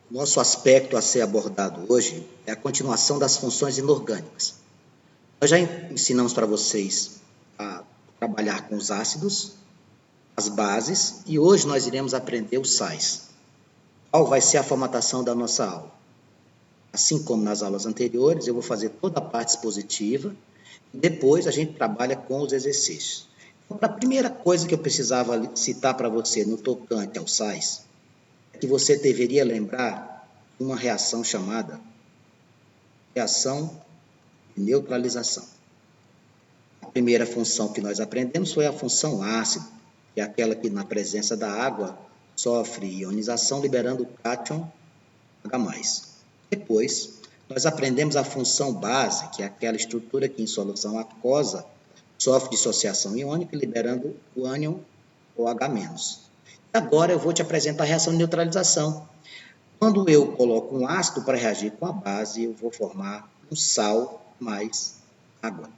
Nosso aspecto a ser abordado hoje é a continuação das funções inorgânicas. Nós já ensinamos para vocês a trabalhar com os ácidos, as bases, e hoje nós iremos aprender os sais. Qual vai ser a formatação da nossa aula? Assim como nas aulas anteriores, eu vou fazer toda a parte expositiva, e depois a gente trabalha com os exercícios. Então, a primeira coisa que eu precisava citar para você no tocante aos sais, é que você deveria lembrar uma reação chamada reação de neutralização. A primeira função que nós aprendemos foi a função ácido, que é aquela que na presença da água sofre ionização liberando o cátion H+. Depois, nós aprendemos a função base, que é aquela estrutura que em solução aquosa sofre dissociação iônica liberando o ânion ou H-. Agora eu vou te apresentar a reação de neutralização. Quando eu coloco um ácido para reagir com a base, eu vou formar um sal mais água.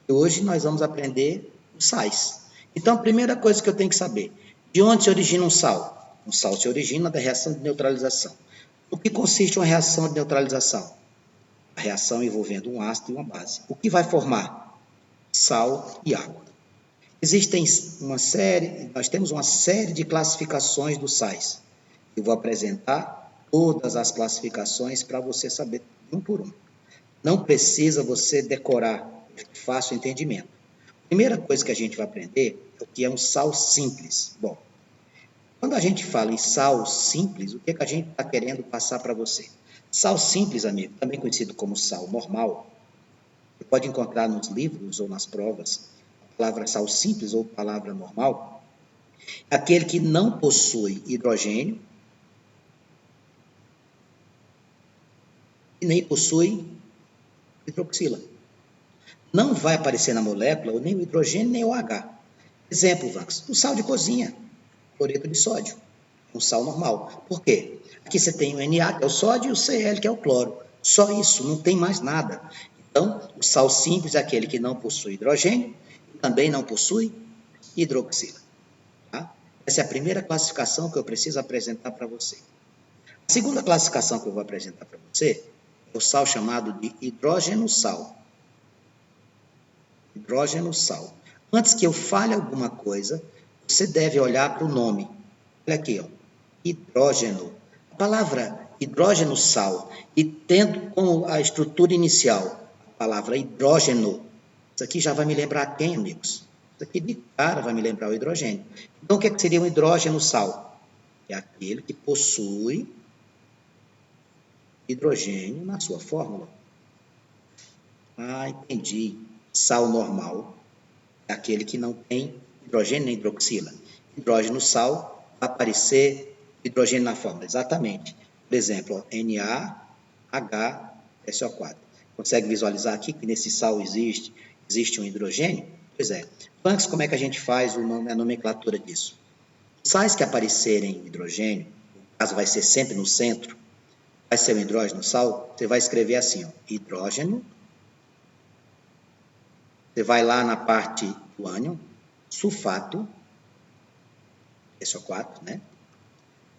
E hoje nós vamos aprender os sais. Então, a primeira coisa que eu tenho que saber, de onde se origina um sal? Um sal se origina da reação de neutralização. O que consiste uma reação de neutralização? A reação envolvendo um ácido e uma base. O que vai formar? Sal e água. Nós temos uma série de classificações dos sais. Eu vou apresentar todas as classificações para você saber um por um. Não precisa você decorar, é fácil entendimento. A primeira coisa que a gente vai aprender é o que é um sal simples. Bom, quando a gente fala em sal simples, o que é que a gente está querendo passar para você? Sal simples, amigo, também conhecido como sal normal, você pode encontrar nos livros ou nas provas, a palavra sal simples ou palavra normal, é aquele que não possui hidrogênio e nem possui hidroxila. Não vai aparecer na molécula nem o hidrogênio nem o H. Exemplo, Vanx, o sal de cozinha, cloreto de sódio, um sal normal. Por quê? Aqui você tem o Na, que é o sódio, e o Cl, que é o cloro. Só isso, não tem mais nada. Então, o sal simples é aquele que não possui hidrogênio e também não possui hidroxila. Tá? Essa é a primeira classificação que eu preciso apresentar para você. A segunda classificação que eu vou apresentar para você é o sal chamado de hidrogeno-sal. Hidrogeno-sal. Antes que eu fale alguma coisa, você deve olhar para o nome. Olha aqui, ó. Hidrógeno. A palavra hidrogeno-sal, e tendo como a estrutura inicial a palavra hidrógeno, isso aqui já vai me lembrar quem, amigos? Isso aqui de cara vai me lembrar o hidrogênio. Então, o que seria um hidrógeno-sal? É aquele que possui hidrogênio na sua fórmula. Ah, entendi. Sal normal é aquele que não tem hidrogênio nem hidroxila. Hidrógeno-sal vai aparecer hidrogênio na fórmula, exatamente. Por exemplo, NaHSO4. Consegue visualizar aqui que nesse sal existe um hidrogênio? Pois é. Antes, como é que a gente faz a nomenclatura disso? Sais que aparecerem hidrogênio, no caso vai ser sempre no centro, vai ser o hidrógeno-sal, você vai escrever assim, ó, hidrógeno. Você vai lá na parte do ânion, sulfato, SO4, né?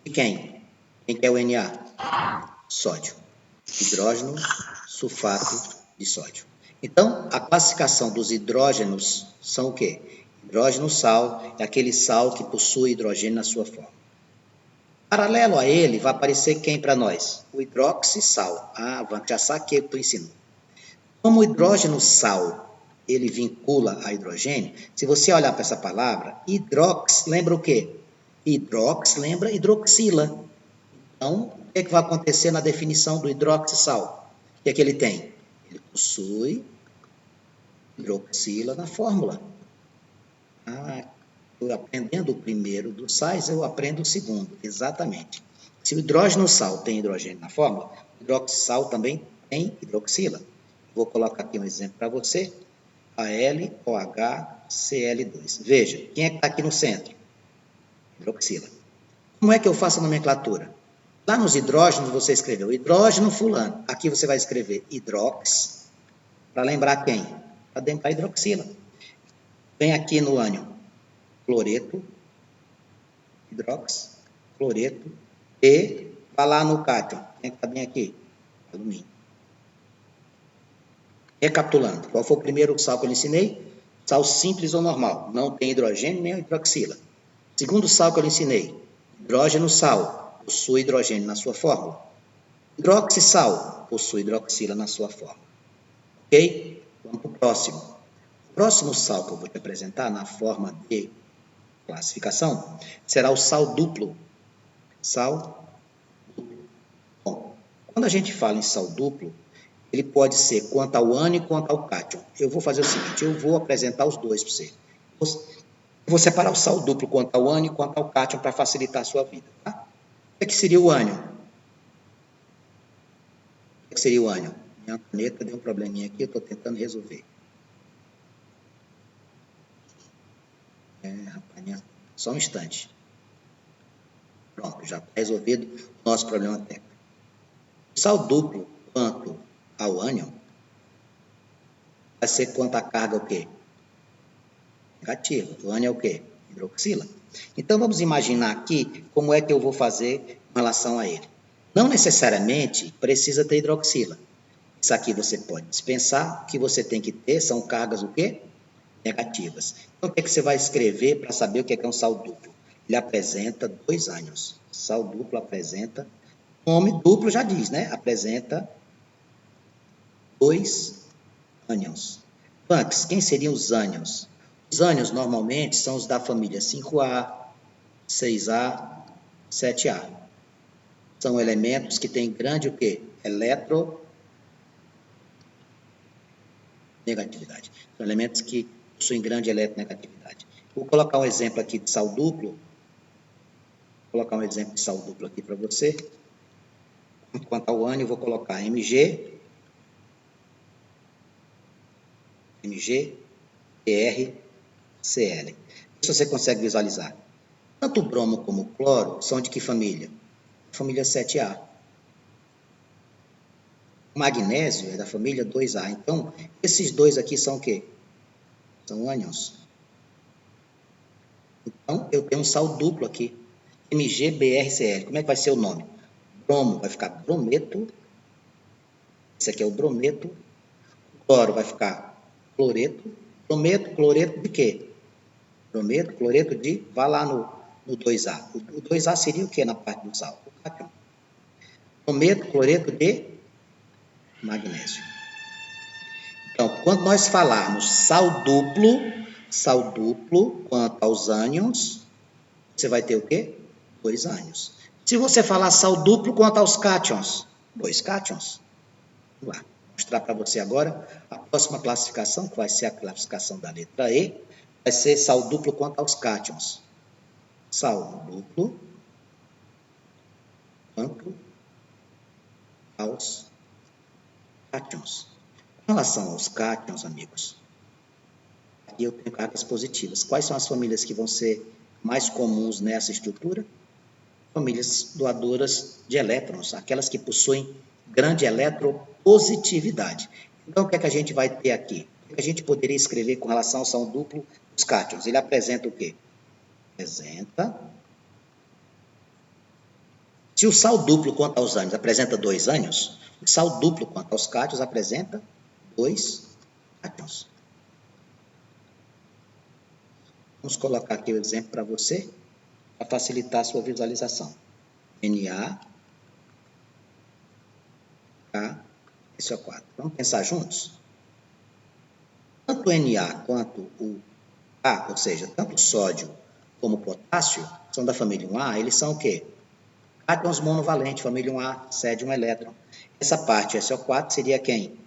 E quem? Quem que é o Na? Sódio. Hidrógeno, sulfato de sódio. Então, a classificação dos hidrógenos são o quê? Hidrógeno-sal é aquele sal que possui hidrogênio na sua forma. Paralelo a ele, vai aparecer quem para nós? O hidroxissal. Ah, já saquei o que estou ensinando. Como o hidrógeno-sal ele vincula a hidrogênio, se você olhar para essa palavra, hidrox lembra o quê? Hidrox lembra hidroxila. Então, o que é que vai acontecer na definição do hidroxissal? O que é que ele tem? Ele possui hidroxila na fórmula. Ah, eu aprendendo o primeiro dos sais, eu aprendo o segundo, exatamente. Se o hidrógeno-sal tem hidrogênio na fórmula, o hidroxissal também tem hidroxila. Vou colocar aqui um exemplo para você. AlOHCl2. Veja, quem é que está aqui no centro? Hidroxila. Como é que eu faço a nomenclatura? Lá nos hidrógenos você escreveu hidrógeno fulano. Aqui você vai escrever hidrox, para lembrar quem? Para lembrar hidroxila. Vem aqui no ânion, cloreto, hidrox, cloreto, E vai lá no cátion. Quem está bem aqui? Alumínio. Recapitulando, qual foi o primeiro sal que eu lhe ensinei? Sal simples ou normal, não tem hidrogênio nem hidroxila. Segundo sal que eu lhe ensinei, hidrogênio sal, possui hidrogênio na sua fórmula. Hidroxissal, possui hidroxila na sua fórmula. Ok? Vamos para o próximo. O próximo sal que eu vou te apresentar na forma de classificação será o sal duplo. Sal duplo. Bom, quando a gente fala em sal duplo, ele pode ser quanto ao ânion quanto ao cátion. Eu vou fazer o seguinte, eu vou apresentar os dois para você. Vou separar o sal duplo quanto ao ânion e quanto ao cátion para facilitar a sua vida. Tá? O que seria o ânion? O que seria o ânion? Minha caneta deu um probleminha aqui, eu estou tentando resolver. Rapaz, só um instante. Pronto, já está resolvido o nosso problema técnico. O sal duplo quanto ao ânion vai ser quanto à carga o quê? Negativa. O ânion é o quê? Hidroxila. Então, vamos imaginar aqui como é que eu vou fazer em relação a ele. Não necessariamente precisa ter hidroxila. Isso aqui você pode dispensar. O que você tem que ter são cargas o quê? Negativas. Então, o que é que você vai escrever para saber o que é um sal duplo? Ele apresenta 2 ânions. Sal duplo apresenta, o nome duplo já diz, né? Apresenta 2 ânions. Antes, quem seriam os ânions? Os ânions normalmente são os da família 5A, 6A, 7A. São elementos que têm grande o quê? Eletronegatividade. São elementos que possuem grande eletronegatividade. Vou colocar um exemplo aqui de sal duplo. Vou colocar um exemplo de sal duplo aqui para você. Quanto ao ânion, vou colocar Mg, Br, Cl. Se você consegue visualizar. Tanto o bromo como o cloro são de que família? Família 7A. O magnésio é da família 2A. Então, esses dois aqui são o quê? São ânions. Então, eu tenho um sal duplo aqui. MgBrCl. Como é que vai ser o nome? Bromo vai ficar brometo. Esse aqui é o brometo. O cloro vai ficar cloreto. Brometo, cloreto de quê? Brometo, cloreto de... Vá lá no 2A. O 2A seria o que na parte do sal? O cátion. Brometo, cloreto de magnésio. Então, quando nós falarmos sal duplo, quanto aos ânions, você vai ter o quê? 2 ânions. Se você falar sal duplo, quanto aos cátions? 2 cátions. Vamos lá. Vou mostrar para você agora a próxima classificação, que vai ser a classificação da letra E, vai ser sal duplo quanto aos cátions. Sal duplo quanto aos cátions. Com relação aos cátions, amigos, aqui eu tenho cargas positivas. Quais são as famílias que vão ser mais comuns nessa estrutura? Famílias doadoras de elétrons, aquelas que possuem grande eletropositividade. Então, o que é que a gente vai ter aqui? O que a gente poderia escrever com relação ao sal duplo dos cátions? Ele apresenta o quê? Apresenta... Se o sal duplo quanto aos ânions apresenta 2 ânions, o sal duplo quanto aos cátions apresenta 2 cátions. Vamos colocar aqui o exemplo para você, para facilitar a sua visualização. Na, K, SO4. Vamos pensar juntos? Tanto o Na quanto o K, ou seja, tanto o sódio como o potássio, são da família 1A, eles são o quê? Cátions monovalentes, família 1A, cede um elétron. Essa parte, SO4, seria quem?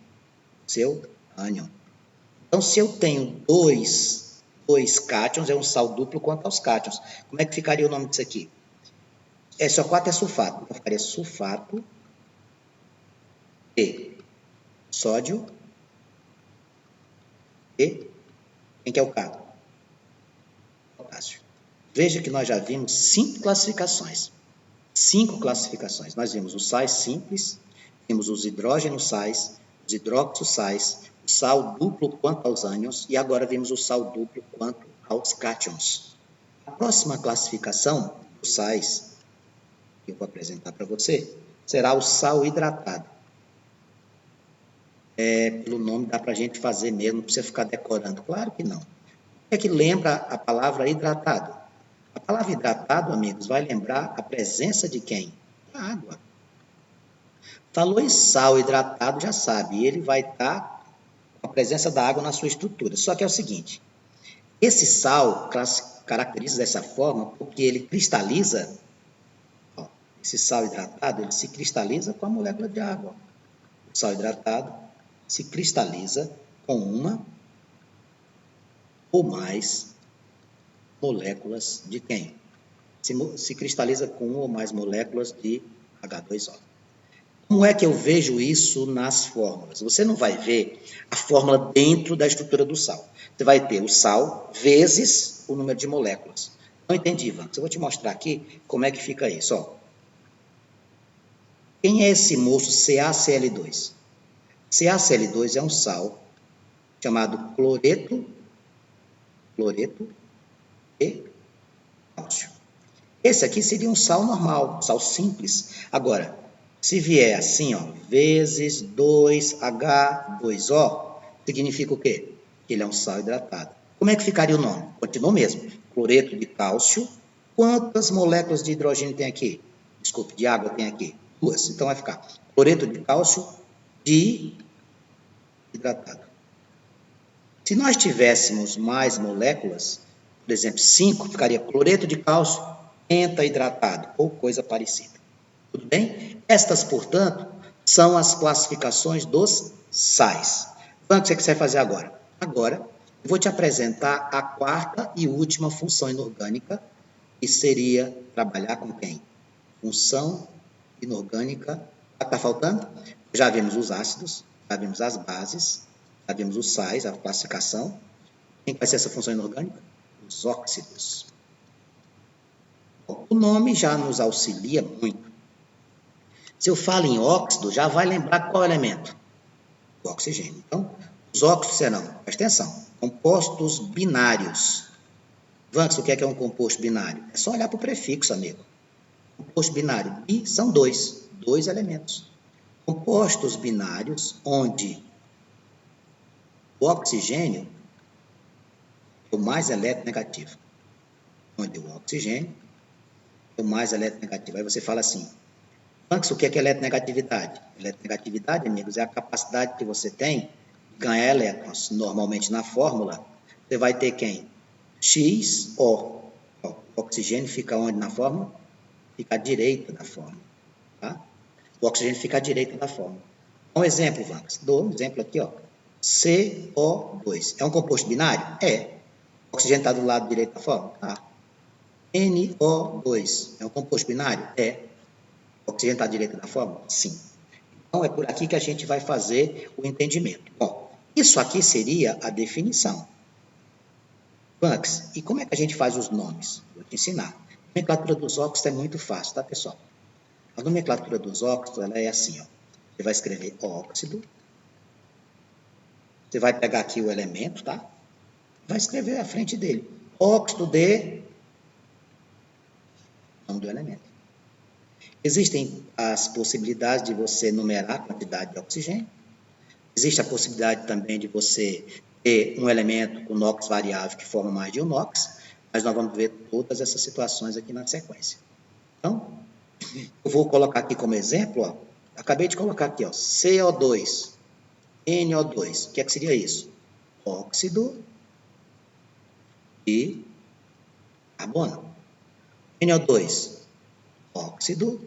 Seu ânion. Então, se eu tenho dois cátions, é um sal duplo quanto aos cátions. Como é que ficaria o nome disso aqui? SO4 é sulfato, então ficaria sulfato de sódio e quem que é o K? Potássio. Veja que nós já vimos 5 classificações. 5 classificações. Nós vimos os sais simples, vimos os hidrôgenos sais, os hidróxidos sais, o sal duplo quanto aos ânions e agora vimos o sal duplo quanto aos cátions. A próxima classificação dos sais que eu vou apresentar para você, será o sal hidratado. Pelo nome dá para a gente fazer mesmo, não precisa ficar decorando. Claro que não. O que é que lembra a palavra hidratado? A palavra hidratado, amigos, vai lembrar a presença de quem? A água. Falou em sal hidratado, já sabe, ele vai estar com a presença da água na sua estrutura. Só que é o seguinte, esse sal caracteriza dessa forma porque ele cristaliza, ó, esse sal hidratado, ele se cristaliza com a molécula de água. O sal hidratado se cristaliza com uma ou mais moléculas de quem? Se cristaliza com uma ou mais moléculas de H2O. Como é que eu vejo isso nas fórmulas? Você não vai ver a fórmula dentro da estrutura do sal. Você vai ter o sal vezes o número de moléculas. Não entendi, Ivan. Eu vou te mostrar aqui como é que fica isso. Ó. Quem é esse moço CaCl2? CaCl2 é um sal chamado cloreto de cálcio. Esse aqui seria um sal normal, sal simples. Agora, se vier assim, ó, vezes 2H2O, significa o quê? Que ele é um sal hidratado. Como é que ficaria o nome? Continua o mesmo. Cloreto de cálcio. Quantas moléculas de hidrogênio tem aqui? Desculpe, de água tem aqui? 2. Então vai ficar cloreto de cálcio hidratado. Se nós tivéssemos mais moléculas, por exemplo, 5, ficaria cloreto de cálcio pentahidratado, ou coisa parecida. Tudo bem? Estas, portanto, são as classificações dos sais. Então, o que você vai fazer agora? Agora, eu vou te apresentar a quarta e última função inorgânica, que seria trabalhar com quem? Função inorgânica. Está faltando? Já vimos os ácidos, já vimos as bases, já vimos os sais, a classificação. Quem vai ser essa função inorgânica? Os óxidos. O nome já nos auxilia muito. Se eu falo em óxido, já vai lembrar qual elemento? O oxigênio. Então, os óxidos serão, presta atenção, compostos binários. Vanks, o que é um composto binário? É só olhar para o prefixo, amigo. Composto binário, bi são dois elementos. Compostos binários, onde o oxigênio é o mais eletronegativo. Onde o oxigênio é o mais eletronegativo. Aí você fala assim, Vanks, o que é eletronegatividade? Eletronegatividade, amigos, é a capacidade que você tem de ganhar elétrons. Normalmente, na fórmula, você vai ter quem? XO. O oxigênio fica onde na fórmula? Fica à direita da fórmula. Tá? O oxigênio fica à direita da fórmula. Um exemplo, Vanks. Dou um exemplo aqui, ó. CO2. É um composto binário? É. O oxigênio está do lado direito da fórmula? Tá. NO2. É um composto binário? É. O oxigênio está à direita da fórmula? Sim. Então, é por aqui que a gente vai fazer o entendimento. Bom, isso aqui seria a definição. Vanks, e como é que a gente faz os nomes? Vou te ensinar. A nomenclatura dos óxidos é muito fácil, tá, pessoal? A nomenclatura dos óxidos, ela é assim, ó. Você vai escrever óxido. Você vai pegar aqui o elemento, tá? Vai escrever à frente dele. Óxido de... nome do elemento. Existem as possibilidades de você numerar a quantidade de oxigênio. Existe a possibilidade também de você ter um elemento com NOx variável que forma mais de um NOx, mas nós vamos ver todas essas situações aqui na sequência. Então, eu vou colocar aqui como exemplo, ó, acabei de colocar aqui, ó, CO2, NO2. O que é que seria isso? Óxido de carbono. NO2, óxido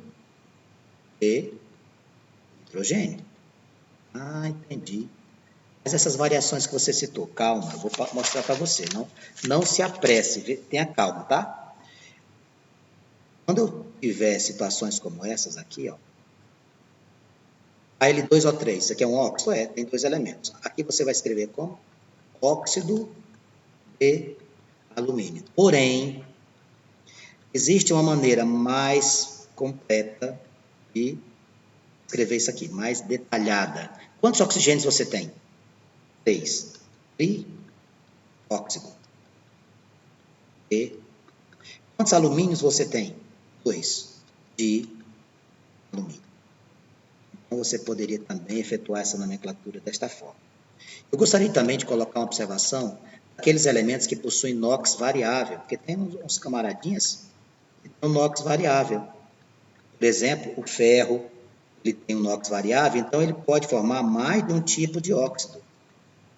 de hidrogênio. Ah, entendi. Mas essas variações que você citou, calma, eu vou mostrar para você. Não se apresse, tenha calma, tá? Quando eu tiver situações como essas aqui, ó, Al2O3, isso aqui é um óxido? É, tem dois elementos. Aqui você vai escrever como? Óxido de alumínio. Porém, existe uma maneira mais completa de escrever isso aqui, mais detalhada. Quantos oxigênios você tem? 3. Trióxido. E quantos alumínios você tem? 2. de alumínio. Então, você poderia também efetuar essa nomenclatura desta forma. Eu gostaria também de colocar uma observação daqueles elementos que possuem NOx variável, porque tem uns camaradinhas que tem um NOx variável. Por exemplo, o ferro, ele tem um NOx variável, então ele pode formar mais de um tipo de óxido.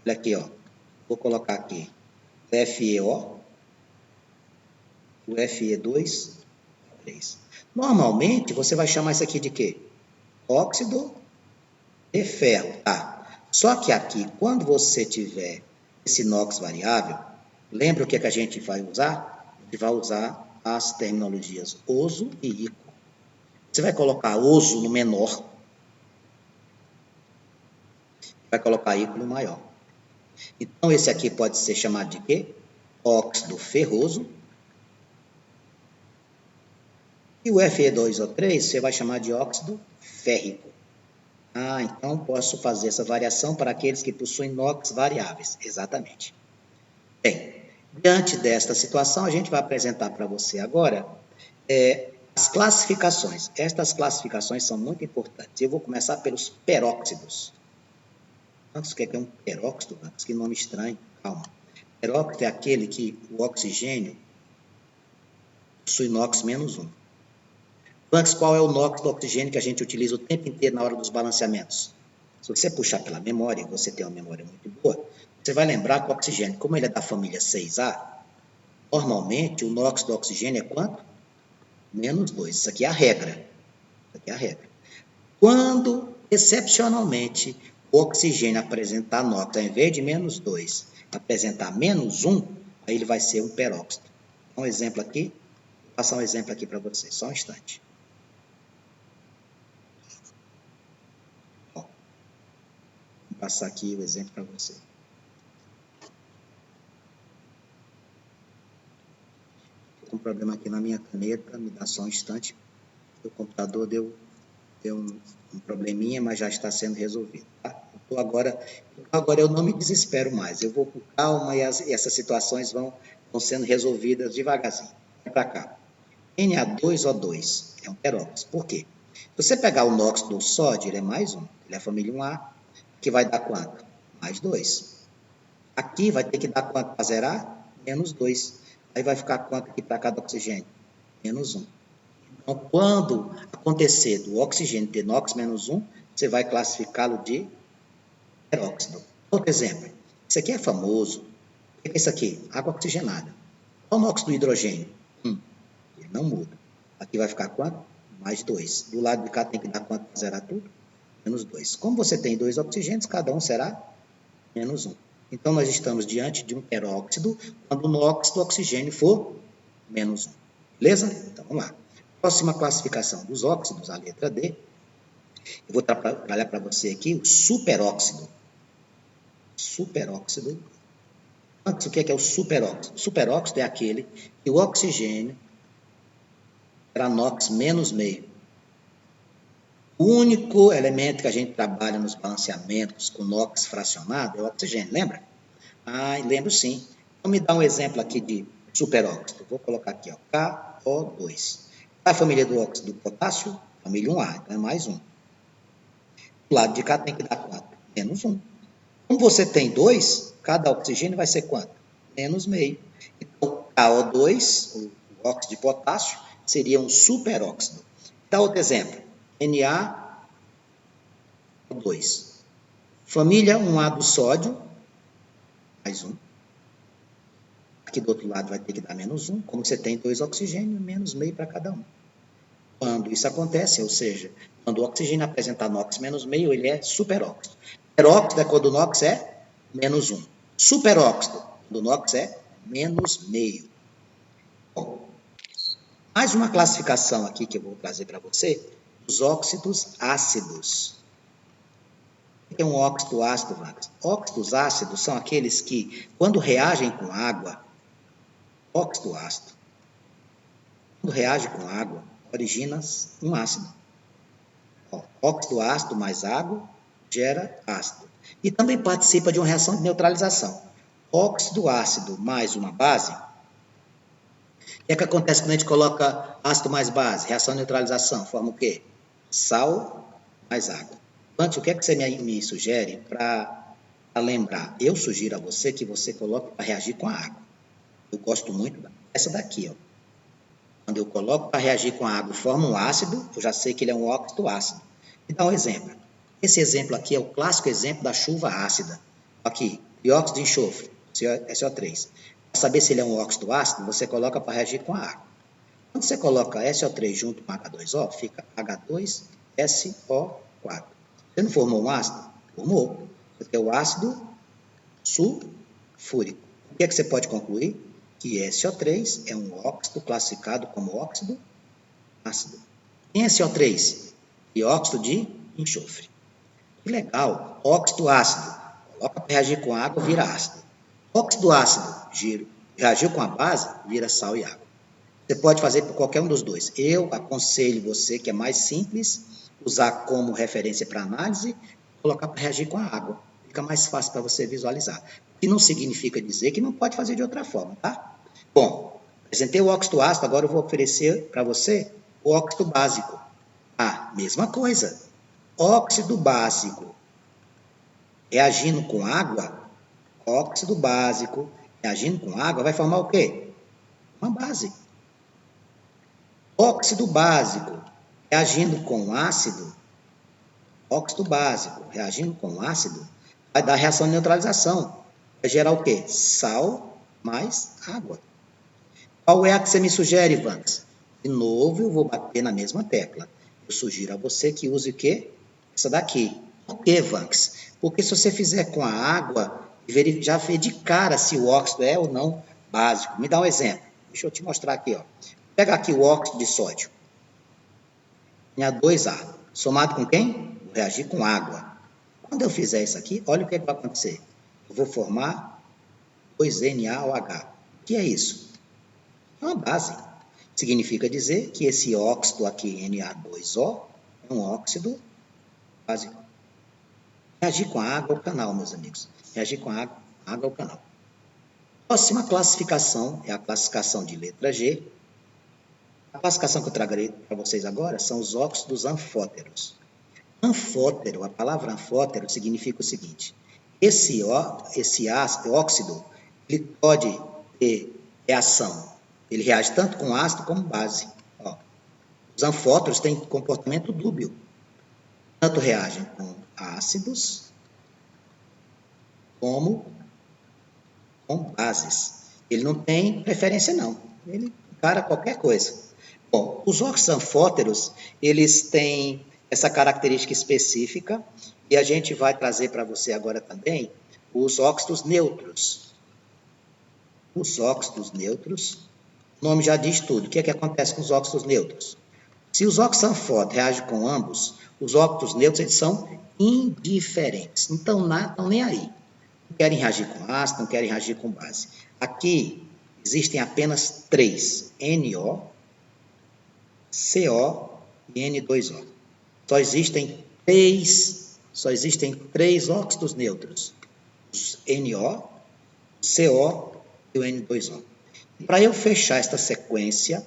Olha aqui, ó. Vou colocar aqui o FeO, o Fe2, 3. Normalmente, você vai chamar isso aqui de quê? Óxido de ferro, tá? Só que aqui, quando você tiver esse NOx variável, lembra o que a gente vai usar? A gente vai usar as terminologias oso e ícoro. Você vai colocar oso no menor, vai colocar ícoro no maior. Então, esse aqui pode ser chamado de quê? Óxido ferroso. E o Fe2O3 você vai chamar de óxido férrico. Ah, então posso fazer essa variação para aqueles que possuem NOx variáveis. Exatamente. Bem, diante desta situação, a gente vai apresentar para você agora as classificações. Estas classificações são muito importantes. Eu vou começar pelos peróxidos. Você quer que é um peróxido? Que nome estranho. Calma. Peróxido é aquele que o oxigênio possui NOx menos 1. Antes, qual é o NOx do oxigênio que a gente utiliza o tempo inteiro na hora dos balanceamentos? Se você puxar pela memória, você tem uma memória muito boa, você vai lembrar que o oxigênio, como ele é da família 6A, normalmente o NOx do oxigênio é quanto? Menos 2. Isso aqui é a regra. Isso aqui é a regra. Quando, excepcionalmente, o oxigênio apresentar NOx, ao invés de menos 2, apresentar menos 1, aí ele vai ser um peróxido. Um exemplo aqui, vou passar um exemplo aqui para vocês, só um instante. Passar aqui o exemplo para você. Estou com um problema aqui na minha caneta, me dá só um instante. O computador deu um probleminha, mas já está sendo resolvido. Tá? Agora eu não me desespero mais. Eu vou com calma e essas situações vão sendo resolvidas devagarzinho. Vai para cá. Na2O2 é um peróxido. Por quê? Se você pegar o NOx do sódio, ele é mais 1. Ele é a família 1A, que vai dar quanto? Mais 2. Aqui vai ter que dar quanto para zerar? Menos 2. Aí vai ficar quanto aqui para cada oxigênio? Menos 1. Então, quando acontecer do oxigênio ter NOx menos 1, você vai classificá-lo de peróxido. Outro exemplo. Isso aqui é famoso. O que é isso aqui? Água oxigenada. Qual o NOx do hidrogênio? Ele não muda. Aqui vai ficar quanto? Mais 2. Do lado de cá tem que dar quanto para zerar tudo? Menos 2. Como você tem 2 oxigênios, cada um será menos 1. Então, nós estamos diante de um peróxido quando o NOx do oxigênio for menos 1. Beleza? Então, vamos lá. Próxima classificação dos óxidos, a letra D. Eu vou trabalhar para você aqui o superóxido. Superóxido. Antes, o que é o superóxido? Superóxido é aquele que o oxigênio era NOx menos meio. O único elemento que a gente trabalha nos balanceamentos com NOx fracionado é o oxigênio, lembra? Ah, lembro sim. Então, me dá um exemplo aqui de superóxido. Vou colocar aqui, ó, KO2. A família do óxido do potássio, família 1A, então é mais 1. Do lado de cá tem que dar quanto? Menos 1. Como você tem 2, cada oxigênio vai ser quanto? Menos meio. Então, KO2, o óxido de potássio, seria um superóxido. Dá outro exemplo. NaO2. Família 1A do sódio, mais 1. Aqui do outro lado vai ter que dar menos 1. Como você tem 2 oxigênios, menos meio para cada um. Quando isso acontece, ou seja, quando o oxigênio apresentar NOx menos meio, ele é superóxido. Peróxido é quando o NOx é menos 1. Superóxido, quando o NOx é menos meio. Bom, mais uma classificação aqui que eu vou trazer para você, os óxidos ácidos. O que é um óxido ácido, Vargas? Óxidos ácidos são aqueles que, quando reagem com água, óxido ácido, quando reage com água, origina um ácido. Óxido ácido mais água gera ácido. E também participa de uma reação de neutralização. Óxido ácido mais uma base que é que acontece quando a gente coloca ácido mais base? Reação de neutralização, forma o quê? Sal mais água. Antes, o que é que você me sugere para lembrar? Eu sugiro a você que você coloque para reagir com a água. Eu gosto muito dessa daqui, ó. Quando eu coloco para reagir com a água e forma um ácido, eu já sei que ele é um óxido ácido. Me dá um exemplo. Esse exemplo aqui é o clássico exemplo da chuva ácida. Aqui, dióxido de enxofre, SO3. Para saber se ele é um óxido ácido, você coloca para reagir com a água. Quando você coloca SO3 junto com H2O, fica H2SO4. Você não formou um ácido? Formou. Porque é o ácido sulfúrico. O que é que você pode concluir? Que SO3 é um óxido classificado como óxido ácido. Em SO3, dióxido de enxofre. Que legal, óxido ácido. Coloca para reagir com água, vira ácido. Óxido ácido, reagiu com a base, vira sal e água. Você pode fazer por qualquer um dos dois. Eu aconselho você, que é mais simples, usar como referência para análise, colocar para reagir com a água. Fica mais fácil para você visualizar. O que não significa dizer que não pode fazer de outra forma, tá? Bom, apresentei o óxido ácido, agora eu vou oferecer para você o óxido básico. Ah, mesma coisa. Óxido básico reagindo com água, óxido básico reagindo com água vai formar o quê? Uma base. Óxido básico reagindo com ácido, óxido básico reagindo com ácido, vai dar reação de neutralização. Vai gerar o quê? Sal mais água. Qual é a que você me sugere, Vanks? De novo, eu vou bater na mesma tecla. Eu sugiro a você que use o quê? Essa daqui. Por que, Vanks? Porque se você fizer com a água, já vê de cara se o óxido é ou não básico. Me dá um exemplo. Deixa eu te mostrar aqui, ó. Pega aqui o óxido de sódio. Na2A. Somado com quem? Vou reagir com água. Quando eu fizer isso aqui, olha o que vai acontecer. Eu vou formar 2NaOH. O que é isso? É uma base. Significa dizer que esse óxido aqui, Na2O, é um óxido básico. Reagir com a água é o canal, meus amigos. Reagir com a água é o canal. Próxima classificação é a classificação de letra G. A classificação que eu tragarei para vocês agora são os óxidos anfóteros. Anfótero, a palavra anfótero significa o seguinte: esse óxido ele pode ter reação, ele reage tanto com ácido como base. Ó, os anfóteros têm comportamento dúbio, tanto reagem com ácidos como com bases. Ele não tem preferência não, ele encara qualquer coisa. Bom, os óxidos anfóteros, eles têm essa característica específica e a gente vai trazer para você agora também os óxidos neutros. Os óxidos neutros, o nome já diz tudo. O que é que acontece com os óxidos neutros? Se os óxidos anfóteros reagem com ambos, os óxidos neutros eles são indiferentes. Então, não estão nem aí. Não querem reagir com ácido, não querem reagir com base. Aqui existem apenas três: NO, CO e N2O. Só existem três óxidos neutros: os NO, o CO e o N2O. Para eu fechar essa sequência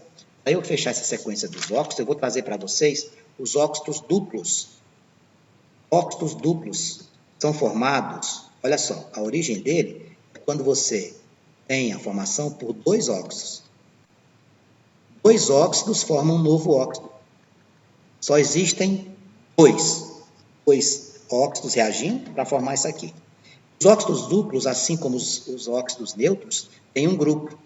dos óxidos, eu vou trazer para vocês os óxidos duplos. Óxidos duplos são formados, olha só, a origem dele é quando você tem a formação por dois óxidos. Dois óxidos formam um novo óxido. Só existem dois óxidos reagindo para formar isso aqui. Os óxidos duplos, assim como os óxidos neutros, têm um grupo.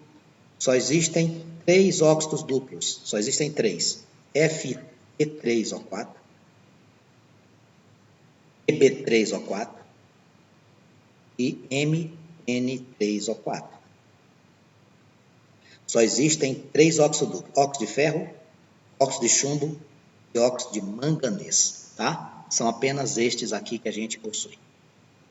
Só existem três óxidos duplos. Só existem três. Fe3O4, Eb3O4 e Mn3O4. Só existem três óxidos duplos: óxido de ferro, óxido de chumbo e óxido de manganês, tá? São apenas estes aqui que a gente possui.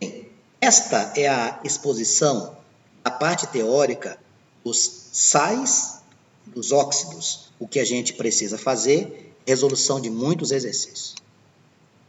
Bem, esta é a exposição da parte teórica dos sais e dos óxidos. O que a gente precisa fazer, resolução de muitos exercícios.